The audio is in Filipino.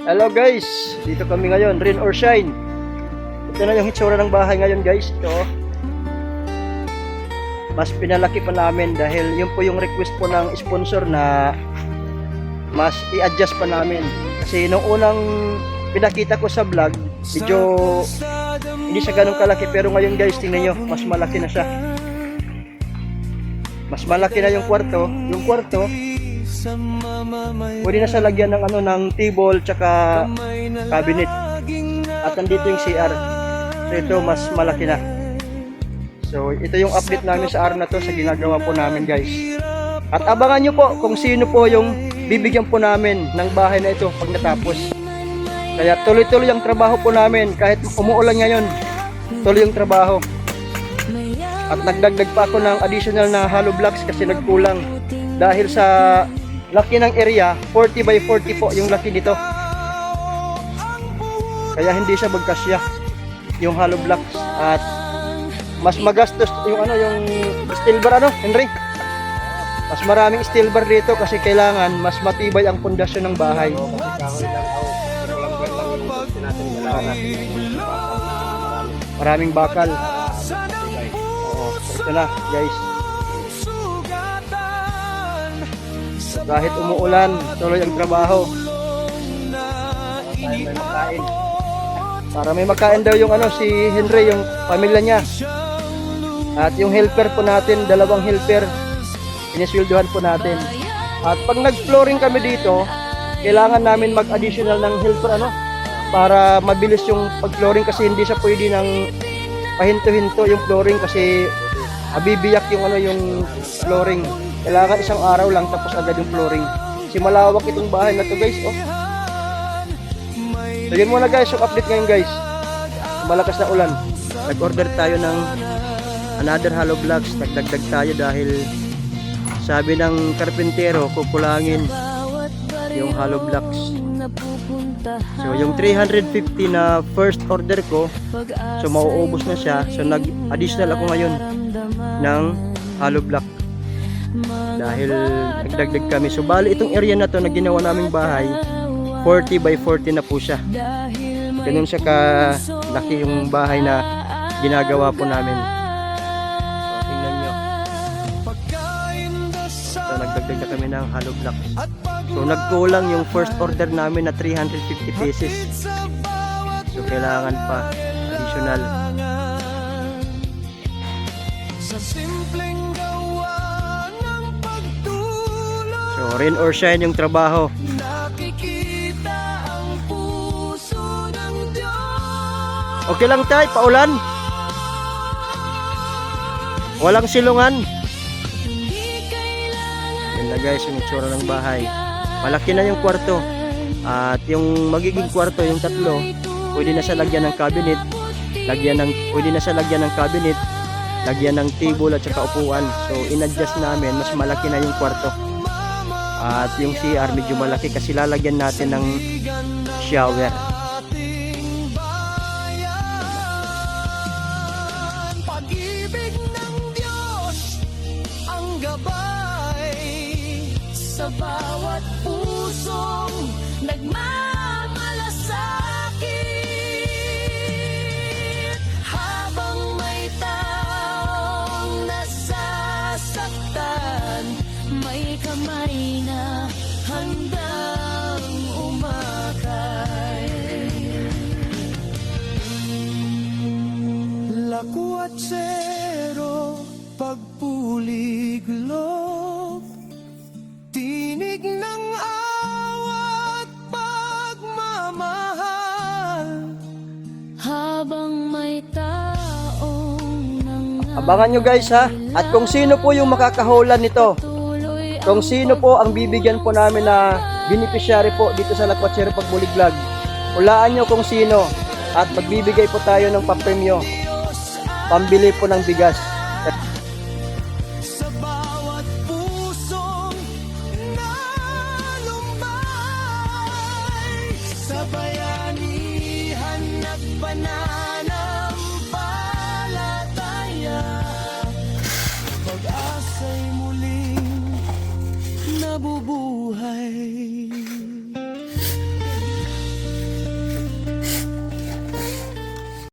Hello guys, dito kami ngayon, rain or shine. Ito na yung hitsura ng bahay ngayon guys. Ito, mas pinalaki pa namin dahil yun po yung request po ng sponsor na mas i-adjust pa namin. Kasi nung unang pinakita ko sa vlog, medyo hindi siya ganun kalaki, pero ngayon guys, tingnan nyo, mas malaki na siya. Mas malaki na yung kwarto. Yung kwarto, pwede na siya lagyan ng ng table tsaka cabinet. At nandito yung CR. So ito mas malaki na. So ito yung update namin sa araw na to, sa ginagawa po namin guys. At abangan nyo po kung sino po yung bibigyan po namin ng bahay na ito pag natapos. Kaya tuloy-tuloy ang trabaho po namin kahit umuulan ngayon. Tuloy yung trabaho. At nagdagdag pa ako ng additional na hollow blocks kasi nagkulang. Dahil sa laki ng area, 40 by 40 po yung laki nito. Kaya hindi siya magkasya yung hollow blocks. At mas magastos yung yung steel bar Henry. Mas maraming steel bar dito kasi kailangan mas matibay ang pundasyon ng bahay. Maraming bakal. Ito na guys. Kahit umuulan, tuloy ang trabaho. Para may makain daw yung si Henry, yung pamilya niya. At yung helper po natin, dalawang helper, inisweldohan po natin. At pag nag-flooring kami dito, kailangan namin mag-additional ng helper para mabilis yung pag-flooring kasi hindi siya pwede ng pahinto-hinto yung flooring kasi abibiyak yung yung flooring. Kailangan isang araw lang tapos agad yung flooring. Kasi malawak itong bahay na to guys. So yun muna guys, yung update ngayon guys. Malakas na ulan. Nag-order tayo ng another hollow blocks. Nagdagdag tayo dahil sabi ng karpintero kukulangin yung hollow blocks. So yung 350 na first order ko, so mauubos na siya. So nag-additional ako ngayon ng hollow block dahil nagdagdag kami. So bali itong area na to na ginawa naming bahay, 40 by 40 na po siya. Ganun siya kalaki yung bahay na ginagawa po namin. So tingnan nyo. So nagdagdag na kami ng hollow block. So nagkulang yung first order namin na 350 pieces. So kailangan pa additional. So rain or shine yung trabaho. Okay lang tayo, paulan. Walang silungan. Yan na guys, yung itsura ng bahay. Malaki na yung kwarto. At yung magiging kwarto, yung tatlo, pwede na siya lagyan ng cabinet. Pwede na siya lagyan ng cabinet, lagyan ng table at saka upuan. So in-adjust namin, mas malaki na yung kwarto. At yung CR medyo malaki kasi lalagyan natin ng shower. Sa bawat pusong nagmamalasakit, habang may taong nasasaktan, may kamay na handang umakay. Lakuatsero, pagpuliglog, tinig ng awat, pagmamahal, habang may taong Abangan nyo guys ha. At kung sino po yung makakahulan nito, kung sino po ang bibigyan po namin na beneficiary po dito sa Lakwachero Pagbuliglag, hulaan nyo kung sino. At magbibigay po tayo ng papremyo, pambili po ng bigas. sa bayanihan at pananampalataya, pag-asa'y muling nabubuhay.